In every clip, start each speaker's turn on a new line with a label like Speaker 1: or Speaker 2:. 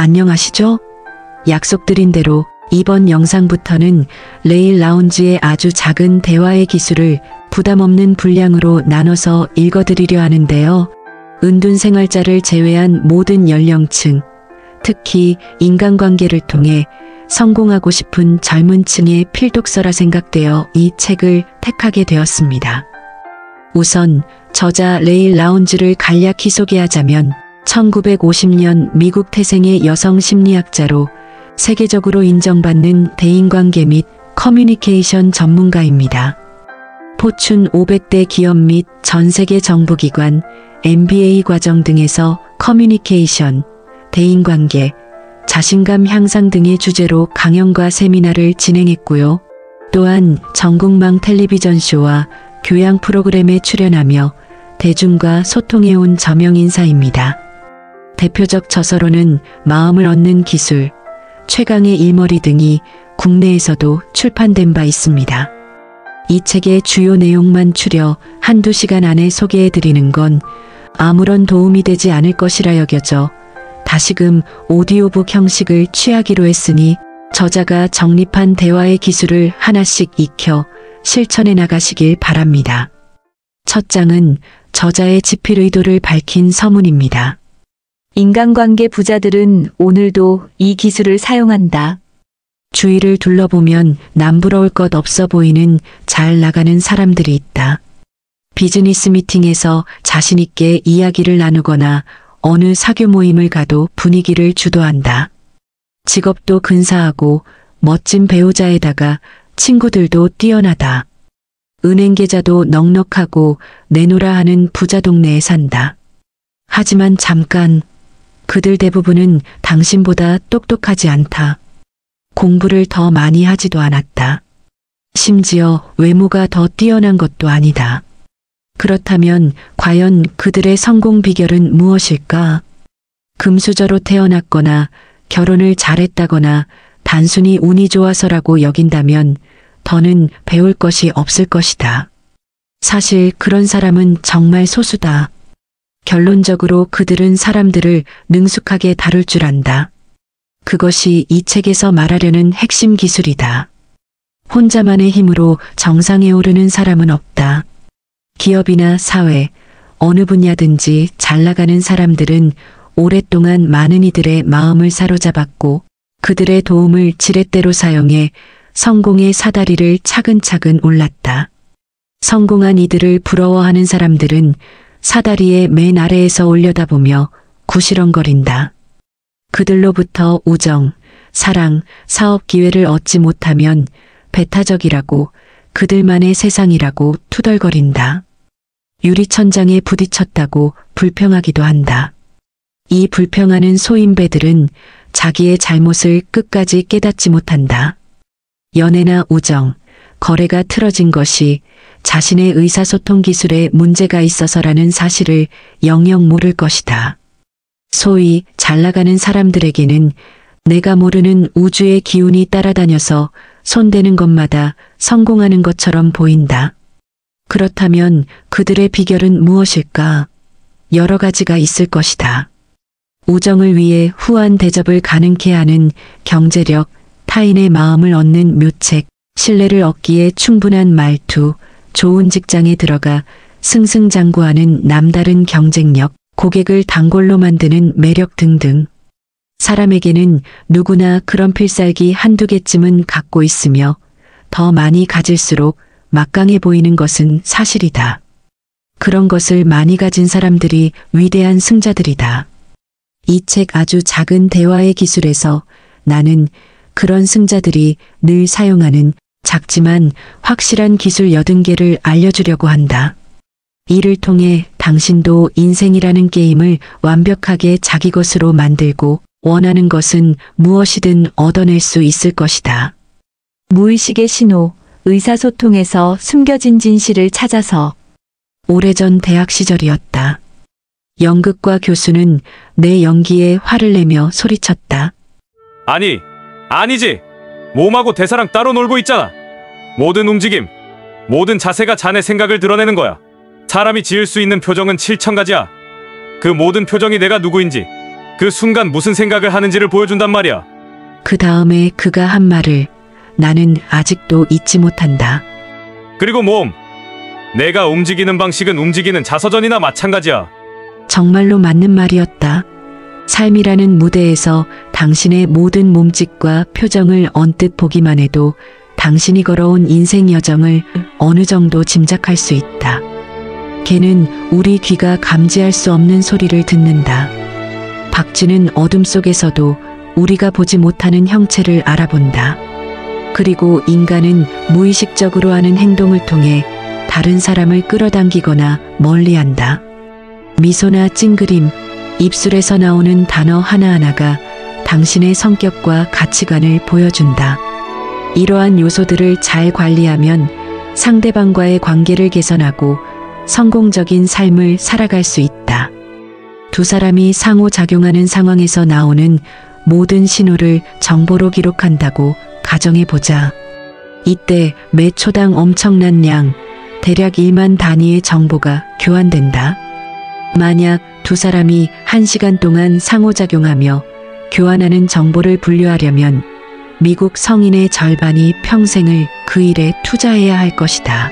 Speaker 1: 안녕하시죠? 약속드린 대로 이번 영상부터는 레일 라운지의 아주 작은 대화의 기술을 부담 없는 분량으로 나눠서 읽어드리려 하는데요. 은둔 생활자를 제외한 모든 연령층, 특히 인간관계를 통해 성공하고 싶은 젊은 층의 필독서라 생각되어 이 책을 택하게 되었습니다. 우선 저자 레일 라운지를 간략히 소개하자면 1950년 미국 태생의 여성 심리학자로 세계적으로 인정받는 대인관계 및 커뮤니케이션 전문가입니다. 포춘 500대 기업 및 전 세계 정부기관, MBA 과정 등에서 커뮤니케이션, 대인관계, 자신감 향상 등의 주제로 강연과 세미나를 진행했고요. 또한 전국망 텔레비전 쇼와 교양 프로그램에 출연하며 대중과 소통해온 저명 인사입니다. 대표적 저서로는 마음을 얻는 기술, 최강의 일머리 등이 국내에서도 출판된 바 있습니다. 이 책의 주요 내용만 추려 한두 시간 안에 소개해드리는 건 아무런 도움이 되지 않을 것이라 여겨져 다시금 오디오북 형식을 취하기로 했으니 저자가 정립한 대화의 기술을 하나씩 익혀 실천해 나가시길 바랍니다. 첫 장은 저자의 집필 의도를 밝힌 서문입니다.
Speaker 2: 인간관계 부자들은 오늘도 이 기술을 사용한다.
Speaker 1: 주위를 둘러보면 남부러울 것 없어 보이는 잘 나가는 사람들이 있다. 비즈니스 미팅에서 자신 있게 이야기를 나누거나 어느 사교 모임을 가도 분위기를 주도한다. 직업도 근사하고 멋진 배우자에다가 친구들도 뛰어나다. 은행 계좌도 넉넉하고 내노라 하는 부자 동네에 산다. 하지만 잠깐, 그들 대부분은 당신보다 똑똑하지 않다. 공부를 더 많이 하지도 않았다. 심지어 외모가 더 뛰어난 것도 아니다. 그렇다면 과연 그들의 성공 비결은 무엇일까? 금수저로 태어났거나 결혼을 잘했다거나 단순히 운이 좋아서라고 여긴다면 더는 배울 것이 없을 것이다. 사실 그런 사람은 정말 소수다. 결론적으로 그들은 사람들을 능숙하게 다룰 줄 안다. 그것이 이 책에서 말하려는 핵심 기술이다. 혼자만의 힘으로 정상에 오르는 사람은 없다. 기업이나 사회, 어느 분야든지 잘 나가는 사람들은 오랫동안 많은 이들의 마음을 사로잡았고 그들의 도움을 지렛대로 사용해 성공의 사다리를 차근차근 올랐다. 성공한 이들을 부러워하는 사람들은 사다리의 맨 아래에서 올려다보며 구시렁거린다. 그들로부터 우정, 사랑, 사업 기회를 얻지 못하면 배타적이라고 그들만의 세상이라고 투덜거린다. 유리천장에 부딪혔다고 불평하기도 한다. 이 불평하는 소인배들은 자기의 잘못을 끝까지 깨닫지 못한다. 연애나 우정, 거래가 틀어진 것이 자신의 의사소통 기술에 문제가 있어서라는 사실을 영영 모를 것이다. 소위 잘 나가는 사람들에게는 내가 모르는 우주의 기운이 따라다녀서 손대는 것마다 성공하는 것처럼 보인다. 그렇다면 그들의 비결은 무엇일까? 여러 가지가 있을 것이다. 우정을 위해 후한 대접을 가능케 하는 경제력, 타인의 마음을 얻는 묘책, 신뢰를 얻기에 충분한 말투, 좋은 직장에 들어가 승승장구하는 남다른 경쟁력, 고객을 단골로 만드는 매력 등등. 사람에게는 누구나 그런 필살기 한두 개쯤은 갖고 있으며 더 많이 가질수록 막강해 보이는 것은 사실이다. 그런 것을 많이 가진 사람들이 위대한 승자들이다. 이 책 아주 작은 대화의 기술에서 나는 그런 승자들이 늘 사용하는 작지만 확실한 기술 80개를 알려주려고 한다. 이를 통해 당신도 인생이라는 게임을 완벽하게 자기 것으로 만들고 원하는 것은 무엇이든 얻어낼 수 있을 것이다.
Speaker 2: 무의식의 신호, 의사소통에서 숨겨진 진실을 찾아서.
Speaker 1: 오래전 대학 시절이었다. 연극과 교수는 내 연기에 화를 내며 소리쳤다.
Speaker 3: 아니, 아니지. 몸하고 대사랑 따로 놀고 있잖아. 모든 움직임, 모든 자세가 자네 생각을 드러내는 거야. 사람이 지을 수 있는 표정은 7,000가지야. 그 모든 표정이 내가 누구인지, 그 순간 무슨 생각을 하는지를 보여준단 말이야.
Speaker 1: 그 다음에 그가 한 말을 나는 아직도 잊지 못한다.
Speaker 3: 그리고 몸. 내가 움직이는 방식은 움직이는 자서전이나 마찬가지야.
Speaker 1: 정말로 맞는 말이었다. 삶이라는 무대에서 당신의 모든 몸짓과 표정을 언뜻 보기만 해도 당신이 걸어온 인생 여정을 어느 정도 짐작할 수 있다. 걔는 우리 귀가 감지할 수 없는 소리를 듣는다. 박쥐는 어둠 속에서도 우리가 보지 못하는 형체를 알아본다. 그리고 인간은 무의식적으로 하는 행동을 통해 다른 사람을 끌어당기거나 멀리한다. 미소나 찡그림, 입술에서 나오는 단어 하나하나가 당신의 성격과 가치관을 보여준다. 이러한 요소들을 잘 관리하면 상대방과의 관계를 개선하고 성공적인 삶을 살아갈 수 있다. 두 사람이 상호작용하는 상황에서 나오는 모든 신호를 정보로 기록한다고 가정해보자. 이때 매 초당 엄청난 양, 대략 1만 단위의 정보가 교환된다. 만약 두 사람이 1시간 동안 상호작용하며 교환하는 정보를 분류하려면 미국 성인의 절반이 평생을 그 일에 투자해야 할 것이다.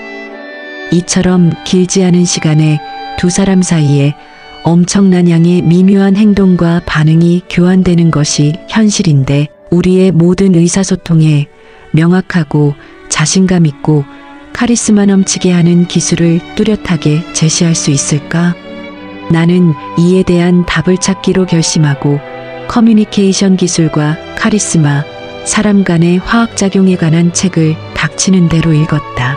Speaker 1: 이처럼 길지 않은 시간에 두 사람 사이에 엄청난 양의 미묘한 행동과 반응이 교환되는 것이 현실인데 우리의 모든 의사소통에 명확하고 자신감 있고 카리스마 넘치게 하는 기술을 뚜렷하게 제시할 수 있을까? 나는 이에 대한 답을 찾기로 결심하고 커뮤니케이션 기술과 카리스마, 사람 간의 화학작용에 관한 책을 닥치는 대로 읽었다.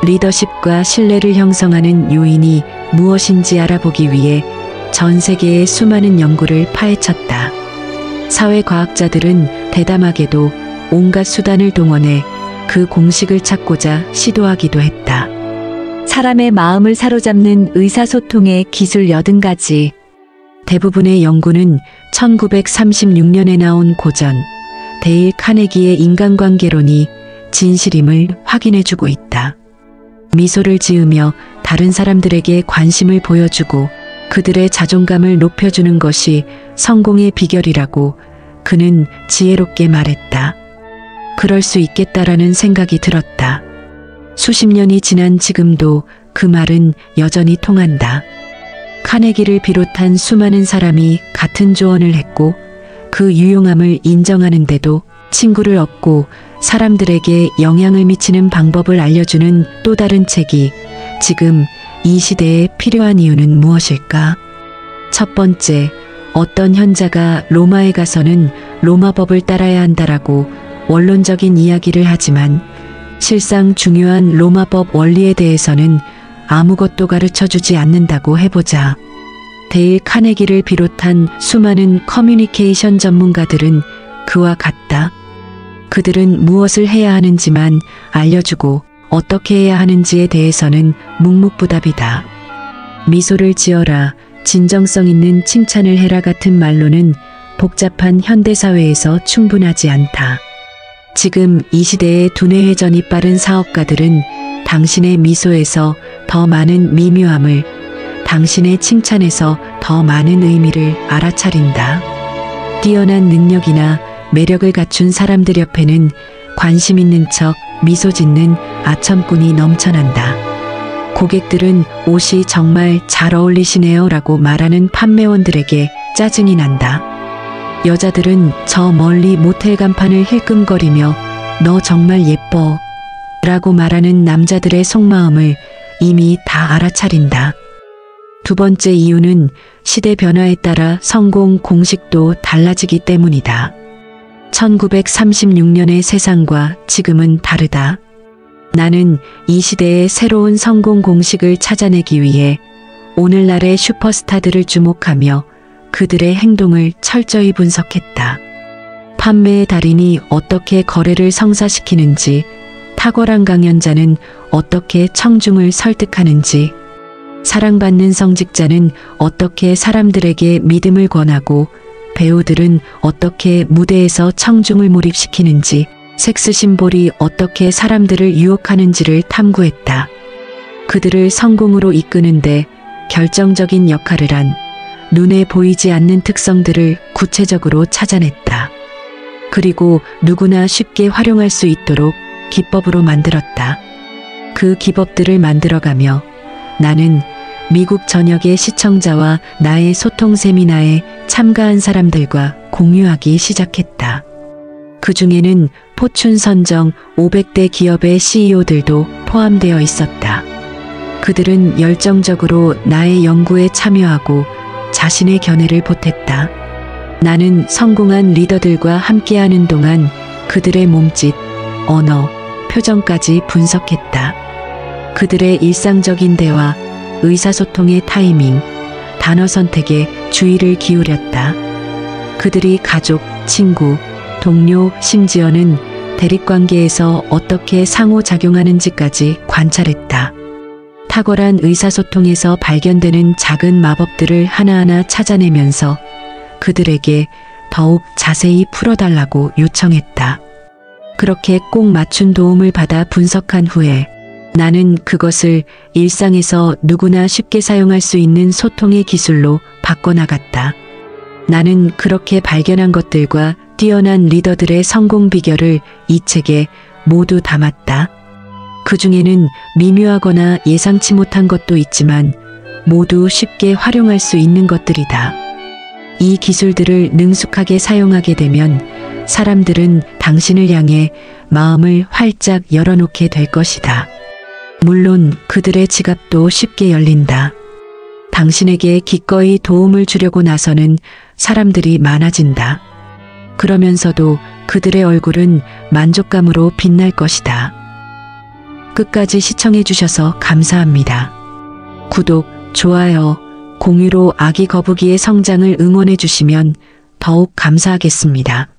Speaker 1: 리더십과 신뢰를 형성하는 요인이 무엇인지 알아보기 위해 전 세계의 수많은 연구를 파헤쳤다. 사회과학자들은 대담하게도 온갖 수단을 동원해 그 공식을 찾고자 시도하기도 했다.
Speaker 2: 사람의 마음을 사로잡는 의사소통의 기술 80가지.
Speaker 1: 대부분의 연구는 1936년에 나온 고전 데일 카네기의 인간관계론이 진실임을 확인해주고 있다. 미소를 지으며 다른 사람들에게 관심을 보여주고 그들의 자존감을 높여주는 것이 성공의 비결이라고 그는 지혜롭게 말했다. 그럴 수 있겠다라는 생각이 들었다. 수십 년이 지난 지금도 그 말은 여전히 통한다. 카네기를 비롯한 수많은 사람이 같은 조언을 했고 그 유용함을 인정하는데도 친구를 얻고 사람들에게 영향을 미치는 방법을 알려주는 또 다른 책이 지금 이 시대에 필요한 이유는 무엇일까? 첫 번째, 어떤 현자가 로마에 가서는 로마법을 따라야 한다라고 원론적인 이야기를 하지만 실상 중요한 로마법 원리에 대해서는 아무것도 가르쳐주지 않는다고 해보자. 데일 카네기를 비롯한 수많은 커뮤니케이션 전문가들은 그와 같다. 그들은 무엇을 해야 하는지만 알려주고 어떻게 해야 하는지에 대해서는 묵묵부답이다. 미소를 지어라, 진정성 있는 칭찬을 해라 같은 말로는 복잡한 현대사회에서 충분하지 않다. 지금 이 시대의 두뇌 회전이 빠른 사업가들은 당신의 미소에서 더 많은 미묘함을, 당신의 칭찬에서 더 많은 의미를 알아차린다. 뛰어난 능력이나 매력을 갖춘 사람들 옆에는 관심 있는 척 미소 짓는 아첨꾼이 넘쳐난다. 고객들은 옷이 정말 잘 어울리시네요 라고 말하는 판매원들에게 짜증이 난다. 여자들은 저 멀리 모텔 간판을 힐끔거리며 너 정말 예뻐 라고 말하는 남자들의 속마음을 이미 다 알아차린다. 두 번째 이유는 시대 변화에 따라 성공 공식도 달라지기 때문이다. 1936년의 세상과 지금은 다르다. 나는 이 시대의 새로운 성공 공식을 찾아내기 위해 오늘날의 슈퍼스타들을 주목하며 그들의 행동을 철저히 분석했다. 판매의 달인이 어떻게 거래를 성사시키는지, 탁월한 강연자는 어떻게 청중을 설득하는지, 사랑받는 성직자는 어떻게 사람들에게 믿음을 권하고 배우들은 어떻게 무대에서 청중을 몰입시키는지, 섹스 심볼이 어떻게 사람들을 유혹하는지를 탐구했다. 그들을 성공으로 이끄는데 결정적인 역할을 한 눈에 보이지 않는 특성들을 구체적으로 찾아냈다. 그리고 누구나 쉽게 활용할 수 있도록 기법으로 만들었다. 그 기법들을 만들어가며 나는 미국 전역의 시청자와 나의 소통 세미나에 참가한 사람들과 공유하기 시작했다. 그 중에는 포춘 선정 500대 기업의 CEO들도 포함되어 있었다. 그들은 열정적으로 나의 연구에 참여하고 자신의 견해를 보탰다. 나는 성공한 리더들과 함께하는 동안 그들의 몸짓, 언어, 표정까지 분석했다. 그들의 일상적인 대화, 의사소통의 타이밍, 단어 선택에 주의를 기울였다. 그들이 가족, 친구, 동료, 심지어는 대립관계에서 어떻게 상호작용하는지까지 관찰했다. 탁월한 의사소통에서 발견되는 작은 마법들을 하나하나 찾아내면서 그들에게 더욱 자세히 풀어달라고 요청했다. 그렇게 꼭 맞춘 도움을 받아 분석한 후에 나는 그것을 일상에서 누구나 쉽게 사용할 수 있는 소통의 기술로 바꿔나갔다. 나는 그렇게 발견한 것들과 뛰어난 리더들의 성공 비결을 이 책에 모두 담았다. 그 중에는 미묘하거나 예상치 못한 것도 있지만 모두 쉽게 활용할 수 있는 것들이다. 이 기술들을 능숙하게 사용하게 되면 사람들은 당신을 향해 마음을 활짝 열어놓게 될 것이다. 물론 그들의 지갑도 쉽게 열린다. 당신에게 기꺼이 도움을 주려고 나서는 사람들이 많아진다. 그러면서도 그들의 얼굴은 만족감으로 빛날 것이다. 끝까지 시청해 주셔서 감사합니다. 구독, 좋아요, 공유로 아기 거북이의 성장을 응원해 주시면 더욱 감사하겠습니다.